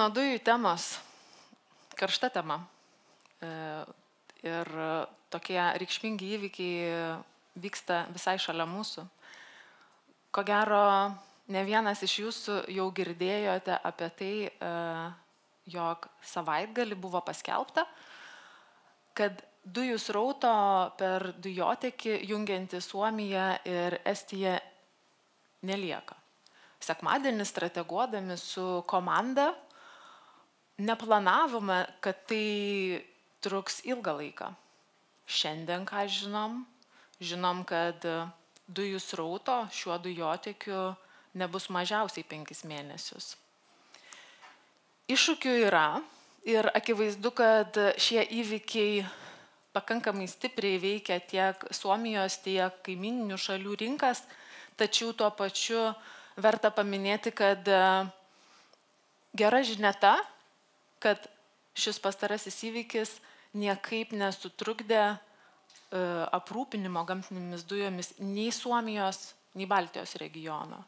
nuo dujų temos, karšta tema. Ir tokie reikšmingi įvykiai vyksta visai šalia mūsų. Ko gero, ne vienas iš jūsų jau girdėjote apie tai, jog savaitgalį buvo paskelbta, kad dujų srauto per dujotekį jungianti Suomiją ir Estiją nelieka. Sekmadienį strateguodami su komanda neplanavome, kad tai truks ilgą laiką. Šiandien, ką žinom, kad dujų srauto šiuo dujotekiu nebus mažiausiai 5 mėnesius. Iššūkių yra ir akivaizdu, kad šie įvykiai pakankamai stipriai veikia tiek Suomijos, tiek kaimyninių šalių rinkas, tačiau tuo pačiu verta paminėti, kad gera žinia ta, kad šis pastarasis įvykis niekaip nesutrukdė aprūpinimo gamtinėmis dujomis nei Suomijos, nei Baltijos regiono.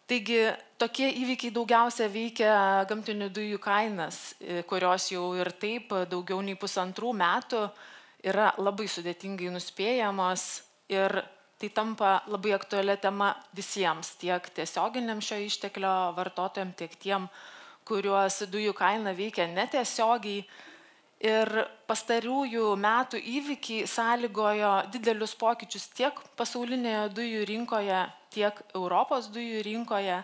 Taigi tokie įvykiai daugiausia veikia gamtinių dujų kainas, kurios jau ir taip daugiau nei 1,5 metų yra labai sudėtingai nuspėjamos ir tai tampa labai aktualia tema visiems, tiek tiesioginiam šio išteklio vartotojams, tiek tiem, kuriuos dujų kaina veikia netiesiogiai. Ir pastarųjų metų įvykiai sąlygojo didelius pokyčius tiek pasaulinėje dujų rinkoje, tiek Europos dujų rinkoje,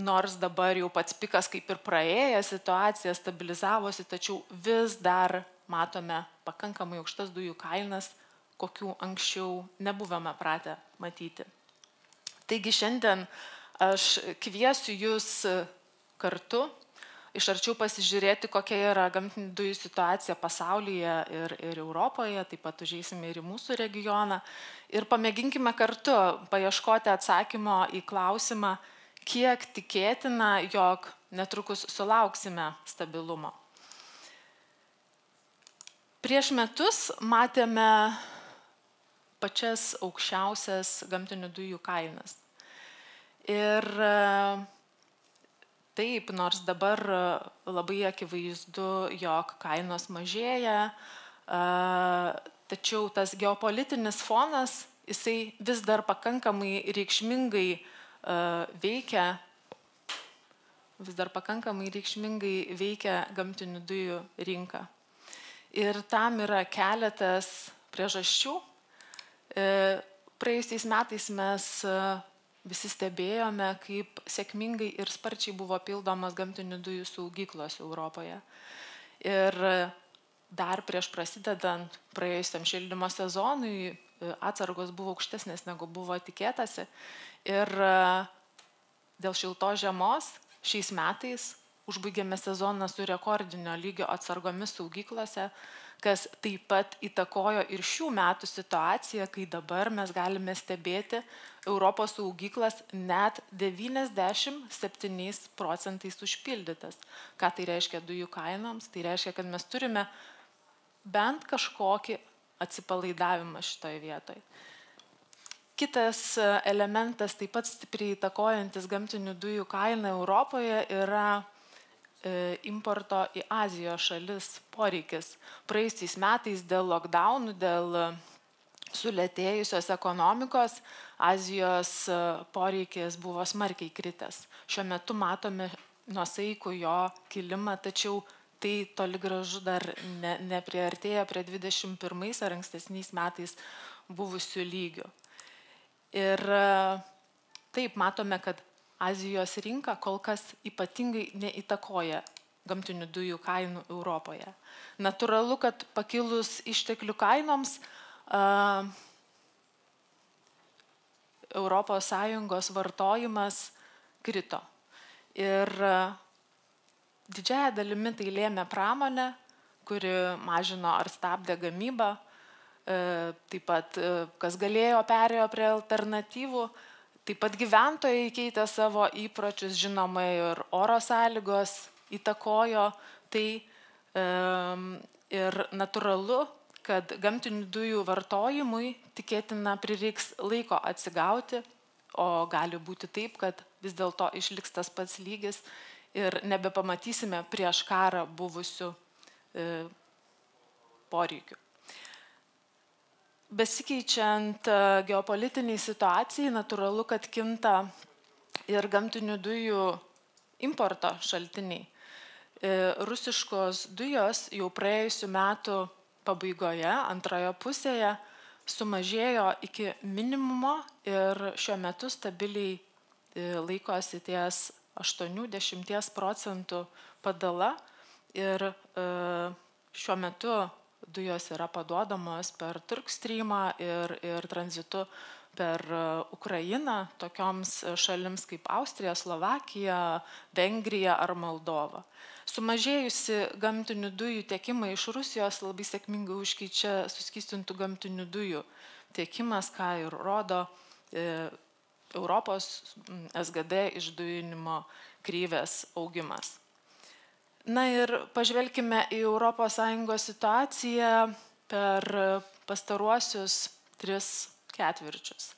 nors dabar jau pats pikas kaip ir praėję, situacija stabilizavosi, tačiau vis dar matome pakankamai aukštas dujų kainas, kokių anksčiau nebuvome pratę matyti. Taigi šiandien aš kviesiu jūs kartu iš arčiau pasižiūrėti, kokia yra gamtinių dujų situacija pasaulyje ir Europoje, taip pat užeisime ir į mūsų regioną ir pamėginkime kartu paieškoti atsakymo į klausimą, kiek tikėtina, jog netrukus sulauksime stabilumo. Prieš metus matėme pačias aukščiausias gamtinių dujų kainas. Ir taip, nors dabar labai akivaizdu, jog kainos mažėja, tačiau tas geopolitinis fonas, jisai vis dar pakankamai reikšmingai veikia gamtinių dujų rinką. Ir tam yra keletas priežasčių. Praėjusiais metais mes visi stebėjome, kaip sėkmingai ir sparčiai buvo pildomas gamtinių dujų saugyklos Europoje. Ir dar prieš prasidedant praėjusiam šildymo sezonui atsargos buvo aukštesnės negu buvo tikėtasi. Ir dėl šiltos žiemos šiais metais užbaigėme sezoną su rekordinio lygio atsargomis saugyklose, kas taip pat įtakojo ir šių metų situaciją, kai dabar mes galime stebėti Europos saugyklas net 97% užpildytas. Ką tai reiškia dujų kainoms? Tai reiškia, kad mes turime bent kažkokį atsipalaidavimą šitoje vietoje. Kitas elementas, taip pat stipriai įtakojantis gamtinių dujų kainą Europoje, yra importo į Azijos šalis poreikis. Praėjusiais metais dėl lockdownų, dėl sulėtėjusios ekonomikos, Azijos poreikis buvo smarkiai kritęs. Šiuo metu matome nuosaikų jo kilimą, tačiau tai toli gražu dar nepriartėja prie 21 ar ankstesniais metais buvusių lygių. Ir taip matome, kad Azijos rinka kol kas ypatingai neįtakoja gamtinių dujų kainų Europoje. Natūralu, kad pakilus išteklių kainoms ES vartojimas krito. Ir didžiąja dalimi tai lėmė pramonė, kuri mažino ar stabdė gamybą, taip pat kas galėjo perėjo prie alternatyvų. Taip pat gyventojai keitė savo įpročius, žinoma, ir oro sąlygos įtakojo tai ir natūralu, kad gamtinių dujų vartojimui tikėtina prireiks laiko atsigauti, o gali būti taip, kad vis dėlto išliks tas pats lygis ir nebepamatysime prieš karą buvusių poreikių. Besikeičiant geopolitiniai situacijai, natūralu, kad kinta ir gamtinių dujų importo šaltiniai. Rusiškos dujos jau praėjusių metų pabaigoje, antroje pusėje, sumažėjo iki minimumo ir šiuo metu stabiliai laikosi ties 80% padala ir šiuo metu dujos yra paduodamos per Turkstrymą ir tranzitu per Ukrainą, tokioms šalims kaip Austrija, Slovakija, Vengrija ar Moldova. Sumažėjusi gamtinių dujų tiekimą iš Rusijos labai sėkmingai užkeičia suskystintų gamtinių dujų tiekimas, ką ir rodo Europos SGD išdujinimo kreivės augimas. Na ir pažvelkime į ES situaciją per pastaruosius 3 ketvirčius.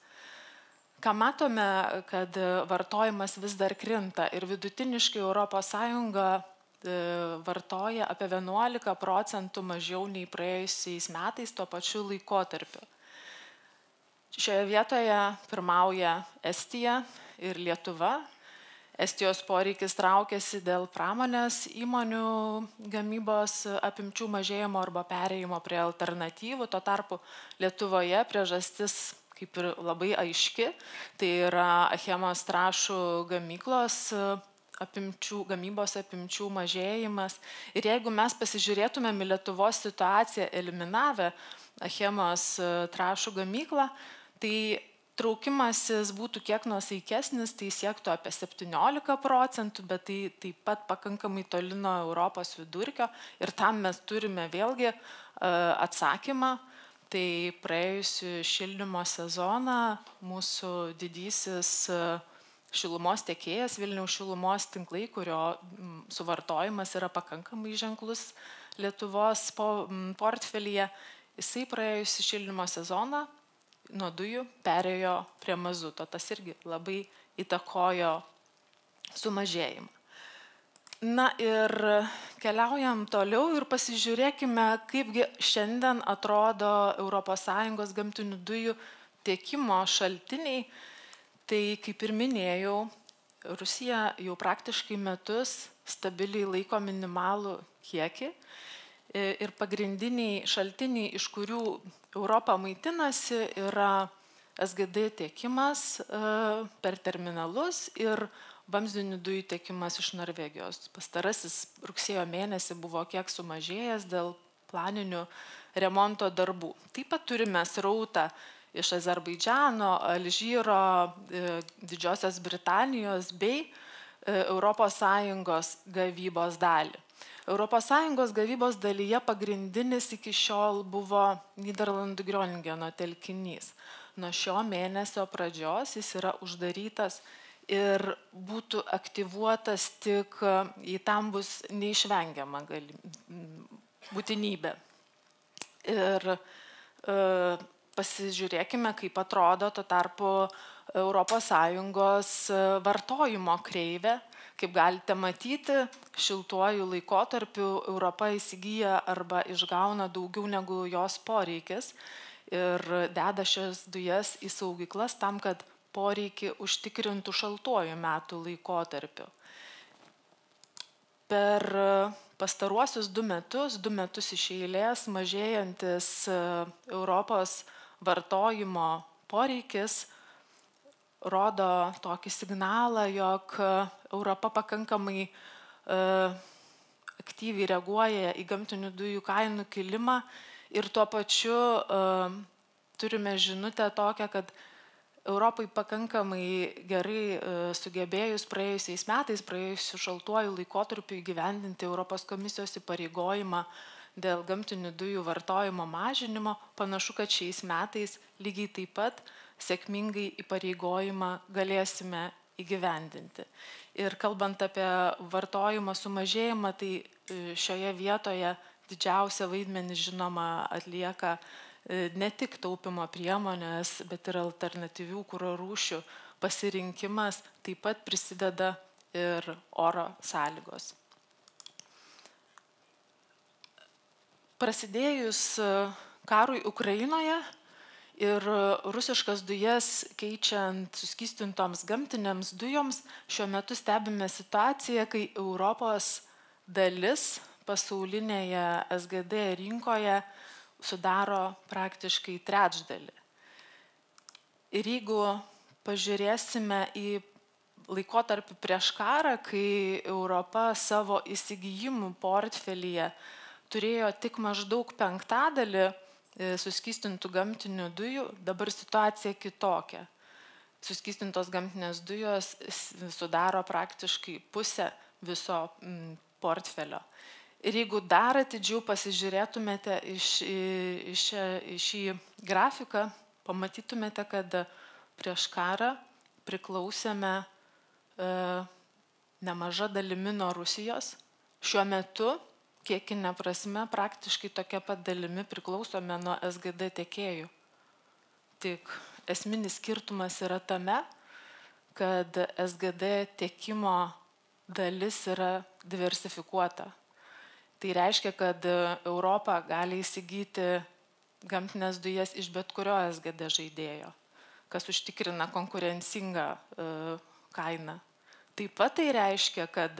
Ką matome, kad vartojimas vis dar krinta ir vidutiniškai ES vartoja apie 11% mažiau nei praėjusiais metais tuo pačiu laikotarpiu. Šioje vietoje pirmauja Estija ir Lietuva. Estijos poreikis traukiasi dėl pramonės įmonių gamybos apimčių mažėjimo arba perėjimo prie alternatyvų. Tuo tarpu Lietuvoje priežastis kaip ir labai aiški, tai yra Achemos trąšų gamybos apimčių mažėjimas. Ir jeigu mes pasižiūrėtumėm į Lietuvos situaciją eliminavę Achemos trąšų gamyklą, tai traukimasis būtų kiek nuosaikesnis, tai siektų apie 17%, bet tai taip pat pakankamai toli nuo Europos vidurkio ir tam mes turime vėlgi atsakymą. Tai praėjusių šildymo sezoną mūsų didysis šilumos tiekėjas Vilniaus šilumos tinklai, kurio suvartojimas yra pakankamai ženklus Lietuvos portfelyje, jisai praėjusių šildymo sezoną nuo dujų perėjo prie mazuto. Tas irgi labai įtakojo sumažėjimą. Na ir keliaujam toliau ir pasižiūrėkime, kaipgi šiandien atrodo ES gamtinių dujų tiekimo šaltiniai. Tai kaip ir minėjau, Rusija jau praktiškai metus stabiliai laiko minimalų kiekį ir pagrindiniai šaltiniai, iš kurių Europa maitinasi, yra SGD tiekimas per terminalus ir vamzdinių dujų tiekimas iš Norvegijos. Pastarasis rugsėjo mėnesį buvo kiek sumažėjęs dėl planinių remonto darbų. Taip pat turime srautą iš Azerbaidžano, Alžyro, Didžiosios Britanijos bei ES gavybos dalį. ES gavybos dalyje pagrindinis iki šiol buvo Nyderlandų Groningeno telkinys. Nuo šio mėnesio pradžios jis yra uždarytas ir būtų aktyvuotas tik, jei tam bus neišvengiama būtinybė. Ir pasižiūrėkime, kaip atrodo tuo tarpu ES vartojimo kreivė. Kaip galite matyti, šiltuoju laikotarpiu Europa įsigyja arba išgauna daugiau negu jos poreikis ir deda šias dujas į saugyklas tam, kad poreikį užtikrintų šaltuoju metų laikotarpiu. Per pastaruosius 2 metus iš eilės mažėjantis Europos vartojimo poreikis rodo tokį signalą, jog Europa pakankamai aktyviai reaguoja į gamtinių dujų kainų kilimą ir tuo pačiu turime žinutę tokią, kad Europai pakankamai gerai sugebėjus praėjusiais metais, praėjusiu šaltuoju laikotarpiu įgyvendinti Europos komisijos įpareigojimą dėl gamtinių dujų vartojimo mažinimo, panašu, kad šiais metais lygiai taip pat sėkmingai įpareigojimą galėsime įgyvendinti. Ir kalbant apie vartojimo sumažėjimą, tai šioje vietoje didžiausią vaidmenį žinoma atlieka ne tik taupimo priemonės, bet ir alternatyvių kuro rūšių pasirinkimas taip pat prisideda ir oro sąlygos. Prasidėjus karui Ukrainoje ir rusiškas dujas keičiant suskystintoms gamtinėms dujoms, šiuo metu stebime situaciją, kai Europos dalis pasaulinėje SGD rinkoje sudaro praktiškai trečdalį. Ir jeigu pažiūrėsime į laikotarpį prieš karą, kai Europa savo įsigijimų portfelyje turėjo tik maždaug 1/5 suskystintų gamtinių dujų, dabar situacija kitokia. Suskystintos gamtinės dujos sudaro praktiškai pusę viso portfelio. Ir jeigu dar atidžiau pasižiūrėtumėte į šį grafiką, pamatytumėte, kad prieš karą priklausėme nemaža dalimi nuo Rusijos. Šiuo metu, kiekinė prasme, praktiškai tokia pat dalimi priklausome nuo SGD tiekėjų. Tik esminis skirtumas yra tame, kad SGD tiekimo dalis yra diversifikuota. Tai reiškia, kad Europa gali įsigyti gamtinės dujas iš bet kurio SGD žaidėjo, kas užtikrina konkurencingą kainą. Taip pat tai reiškia, kad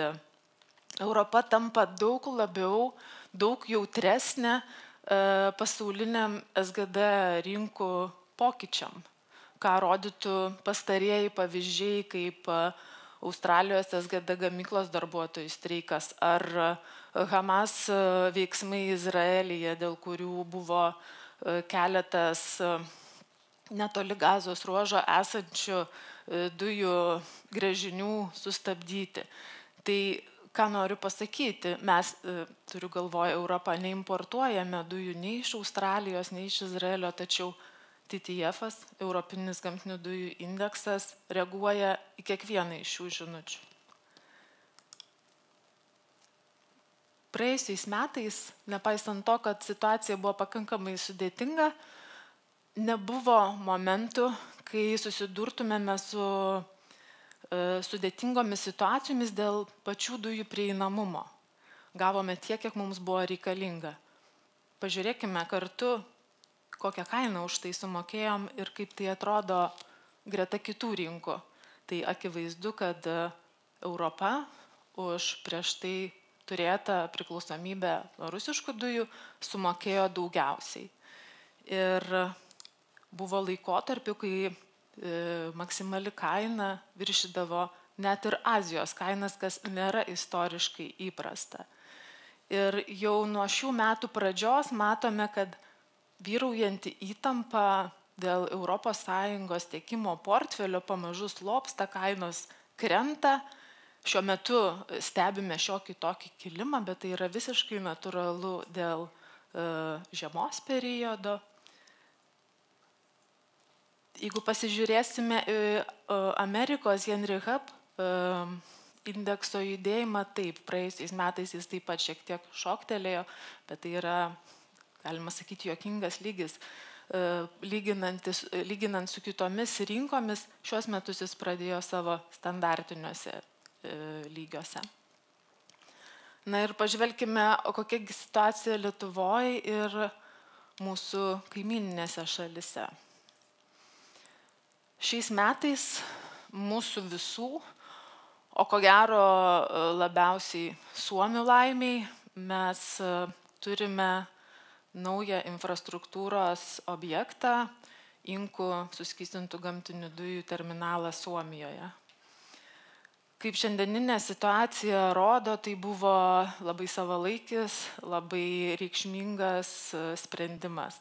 Europa tampa daug labiau, daug jautresnė pasauliniam SGD rinkų pokyčiam, ką rodytų pastarieji pavyzdžiai kaip Australijos SGD gamyklos darbuotojų streikas ar Hamas veiksmai Izraelyje, dėl kurių buvo keletas netoli Gazos ruožo esančių dujų gręžinių sustabdyti. Tai ką noriu pasakyti, mes, turiu galvoje, Europą neimportuojame dujų nei iš Australijos, nei iš Izraelio, tačiau TTF-as, Europinis gamtinių dujų indeksas, reaguoja į kiekvieną iš šių žinučių. Praėjusiais metais, nepaisant to, kad situacija buvo pakankamai sudėtinga, nebuvo momentų, kai susidurtumėme su sudėtingomis situacijomis dėl pačių dujų prieinamumo. Gavome tiek, kiek mums buvo reikalinga. Pažiūrėkime kartu, kokią kainą už tai sumokėjom ir kaip tai atrodo greta kitų rinkų. Tai akivaizdu, kad Europa už prieš tai turėtą priklausomybę nuo rusiškų dujų sumokėjo daugiausiai. Ir buvo laikotarpių, kai maksimali kaina viršydavo net ir Azijos kainas, kas nėra istoriškai įprasta. Ir jau nuo šių metų pradžios matome, kad vyraujanti įtampa dėl ES tiekimo portfelio pamažu slopsta, kainos krenta. Šiuo metu stebime šiokį tokį kilimą, bet tai yra visiškai natūralu dėl žiemos periodo. Jeigu pasižiūrėsime į Amerikos Henry Hub indekso judėjimą, taip, praėjusiais metais jis taip pat šiek tiek šoktelėjo, bet tai yra, galima sakyti, juokingas lygis. Lyginant su kitomis rinkomis, šiuos metus jis pradėjo savo standartiniuose lygiuose. Na ir pažvelkime, kokia situacija Lietuvoje ir mūsų kaimyninėse šalise. Šiais metais mūsų visų, o ko gero labiausiai Suomių laimiai, mes turime naują infrastruktūros objektą, Inkų suskystintų gamtinių dujų terminalą Suomijoje. Kaip šiandieninė situacija rodo, tai buvo labai savalaikis, labai reikšmingas sprendimas.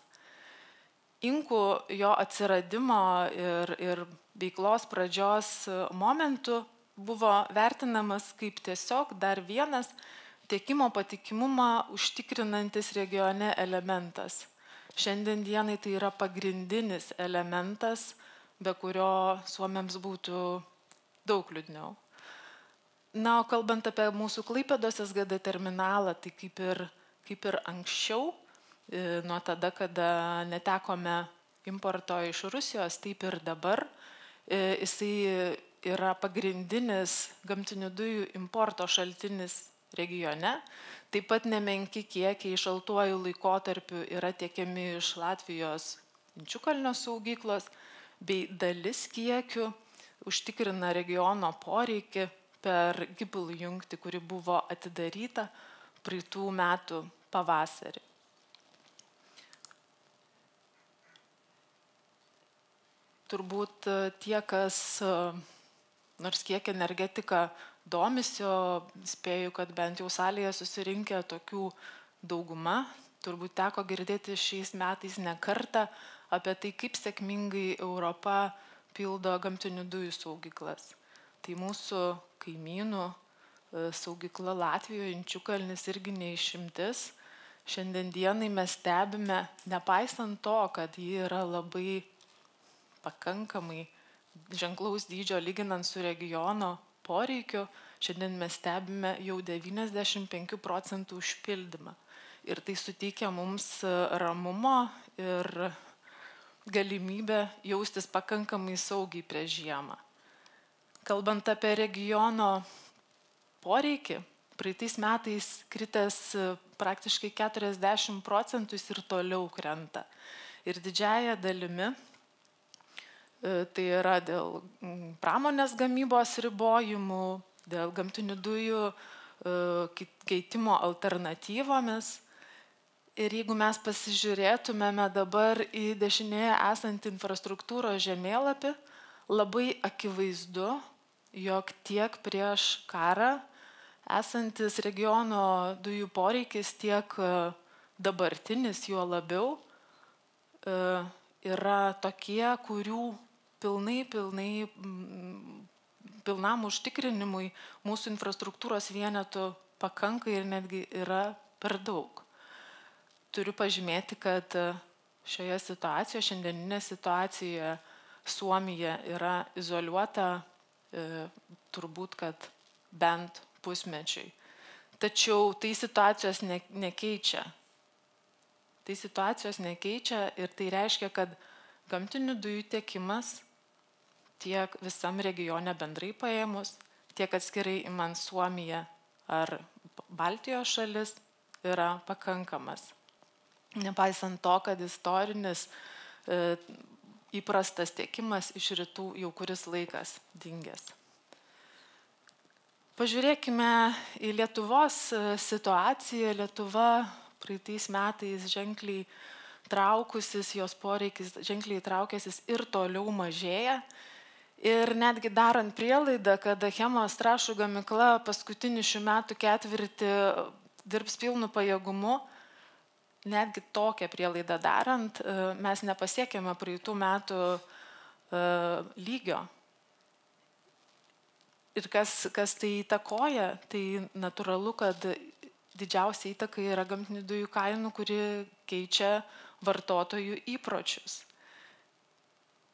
Inkų jo atsiradimo ir veiklos pradžios momentu buvo vertinamas kaip tiesiog dar vienas tiekimo patikimumą užtikrinantis regione elementas. Šiandien dienai tai yra pagrindinis elementas, be kurio suomiams būtų daug liūdniau. Na, o kalbant apie mūsų Klaipėdos SGD terminalą, tai kaip ir anksčiau, nuo tada, kada netekome importo iš Rusijos, taip ir dabar, jisai yra pagrindinis gamtinių dujų importo šaltinis regione. Taip pat nemenki kiekiai šaltuoju laikotarpiu yra tiekiami iš Latvijos Inčiukalnio saugyklos, bei dalis kiekių užtikrina regiono poreikį per GIBL jungtį, kuri buvo atidaryta praeitų metų pavasarį. Turbūt tie, kas nors kiek energetika domisi, o spėju, kad bent jau salėje susirinkę tokių dauguma, turbūt teko girdėti šiais metais ne kartą apie tai, kaip sėkmingai Europa pildo gamtinių dujų saugyklas. Tai mūsų kaimynų saugykla Latvijoje, Inčiukalnis irgi neišimtis. Šiandien dienai mes stebime, nepaisant to, kad ji yra labai pakankamai ženklaus dydžio lyginant su regiono poreikiu, šiandien mes stebime jau 95% užpildymą. Ir tai suteikia mums ramumo ir galimybę jaustis pakankamai saugiai prieš žiemą. Kalbant apie regiono poreikį, praeitais metais kritęs praktiškai 40% ir toliau krenta. Ir didžiąja dalimi tai yra dėl pramonės gamybos ribojimų, dėl gamtinių dujų keitimo alternatyvomis. Ir jeigu mes pasižiūrėtumėme dabar į dešinėje esantį infrastruktūros žemėlapį, labai akivaizdu, jog tiek prieš karą esantis regiono dujų poreikis, tiek dabartinis juo labiau yra tokie, kurių pilnam užtikrinimui mūsų infrastruktūros vienetų pakanka ir netgi yra per daug. Turiu pažymėti, kad šioje situacijoje, šiandieninė situacijoje, Suomija yra izoliuota turbūt, kad bent pusmečiui. Tačiau tai situacijos nekeičia. Tai situacijos nekeičia ir tai reiškia, kad gamtinių dujų tiekimas tiek visam regione bendrai paėmus, tiek atskirai imant Suomiją ar Baltijos šalis yra pakankamas. Nepaisant to, kad istorinis įprastas tiekimas iš rytų jau kuris laikas dingęs. Pažiūrėkime į Lietuvos situaciją. Lietuva praeitais metais ženkliai traukusis, jos poreikis ženkliai traukėsis ir toliau mažėja. Ir netgi darant prielaidą, kad Achemos trąšų gamykla paskutinį šių metų ketvirtį dirbs pilnu pajėgumu, netgi tokią prielaidą darant, mes nepasiekėme praeitų metų lygio. Ir kas tai įtakoja, tai natūralu, kad didžiausia įtaka yra gamtinių dujų kainų, kuri keičia vartotojų įpročius.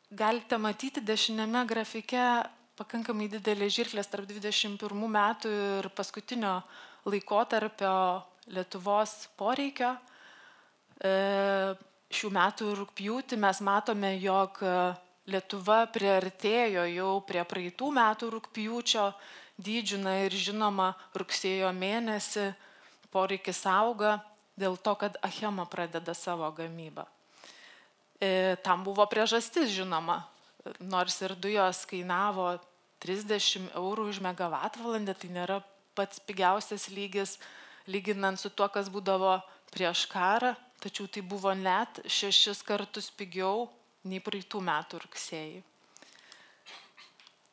Galite matyti dešinėme grafike pakankamai didelės žirklės tarp 21 metų ir paskutinio laikotarpio Lietuvos poreikio. Šių metų rugpjūtį mes matome, jog Lietuva priartėjo jau prie praeitų metų rugpjūčio dydžių, ir žinoma, rugsėjo mėnesį poreikis auga dėl to, kad Achema pradeda savo gamybą. Tam buvo priežastis, žinoma, nors ir dujos kainavo 30 eurų už megavatvalandę, tai nėra pats pigiausias lygis, lyginant su tuo, kas būdavo prieš karą, tačiau tai buvo net 6 kartus pigiau nei praeitų metų rugsėjį.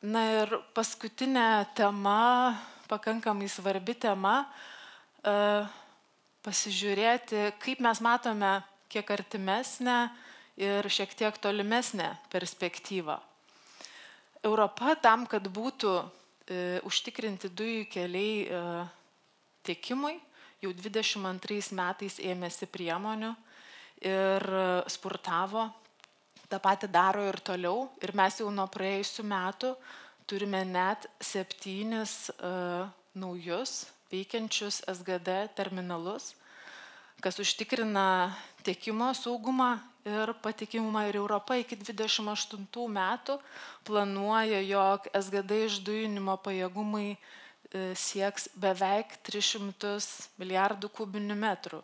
Na ir paskutinė tema, pakankamai svarbi tema, pasižiūrėti, kaip mes matome kiek artimesnę ir šiek tiek tolimesnę perspektyvą. Europa tam, kad būtų užtikrinti dujų keliai tiekimui, jau 22 metais ėmėsi priemonių ir spurtavo. Ta pati daro ir toliau. Ir mes jau nuo praėjusių metų turime net 7 naujus veikiančius SGD terminalus. kas užtikrina tiekimo saugumą ir patikimumą. Ir Europa iki 28 metų planuoja, jog SGD išdujinimo pajėgumai sieks beveik 300 milijardų kubinių metrų,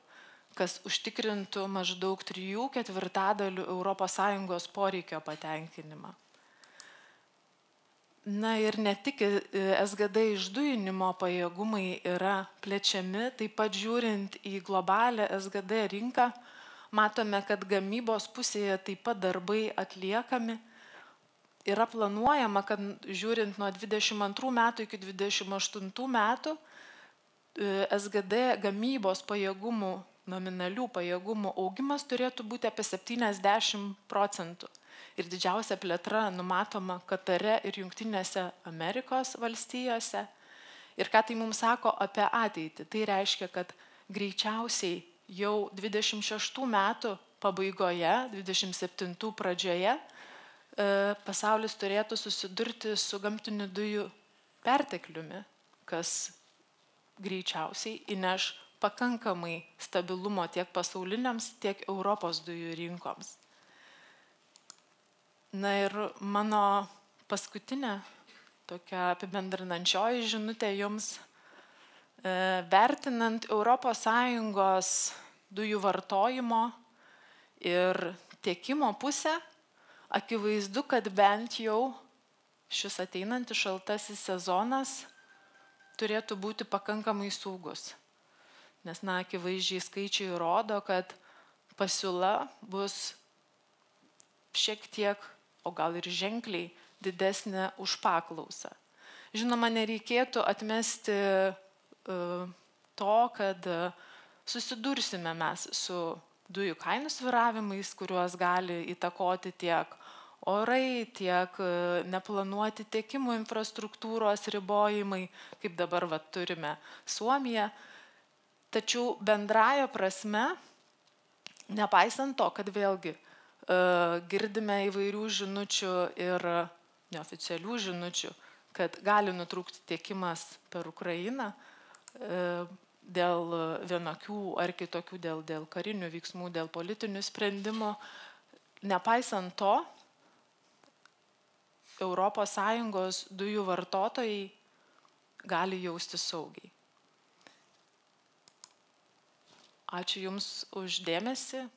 kas užtikrintų maždaug 3/4 ES poreikio patenkinimą. Na ir ne tik SGD išdujinimo pajėgumai yra plečiami, taip pat žiūrint į globalią SGD rinką, matome, kad gamybos pusėje taip pat darbai atliekami. Yra planuojama, kad žiūrint nuo 22 metų iki 28 metų, SGD gamybos pajėgumų, nominalių pajėgumų augimas turėtų būti apie 70%. Ir didžiausia plėtra numatoma Katare ir Jungtinėse Amerikos valstijose. Ir ką tai mums sako apie ateitį? Tai reiškia, kad greičiausiai jau 26 metų pabaigoje, 27 pradžioje, pasaulis turėtų susidurti su gamtinių dujų pertekliumi, kas greičiausiai įneš pakankamai stabilumo tiek pasauliniams, tiek Europos dujų rinkoms. Na ir mano paskutinė tokia apibendrinančioji žinutė jums, vertinant ES dujų vartojimo ir tiekimo pusę, akivaizdu, kad bent jau šis ateinantis šaltasis sezonas turėtų būti pakankamai saugus. Nes, akivaizdžiai skaičiai rodo, kad pasiūla bus šiek tiek, o gal ir ženkliai didesnė už paklausą. Žinoma, nereikėtų atmesti to, kad susidursime mes su dujų kainų svyravimais, kuriuos gali įtakoti tiek orai, tiek neplanuoti tiekimo infrastruktūros ribojimai, kaip dabar turime Suomiją. Tačiau bendraja prasme, nepaisant to, kad vėlgi girdime įvairių žinučių ir neoficialių žinučių, kad gali nutrūkti tiekimas per Ukrainą dėl vienokių ar kitokių, dėl karinių veiksmų, dėl politinių sprendimų. Nepaisant to, ES dujų vartotojai gali jausti saugiai. Ačiū Jums už dėmesį.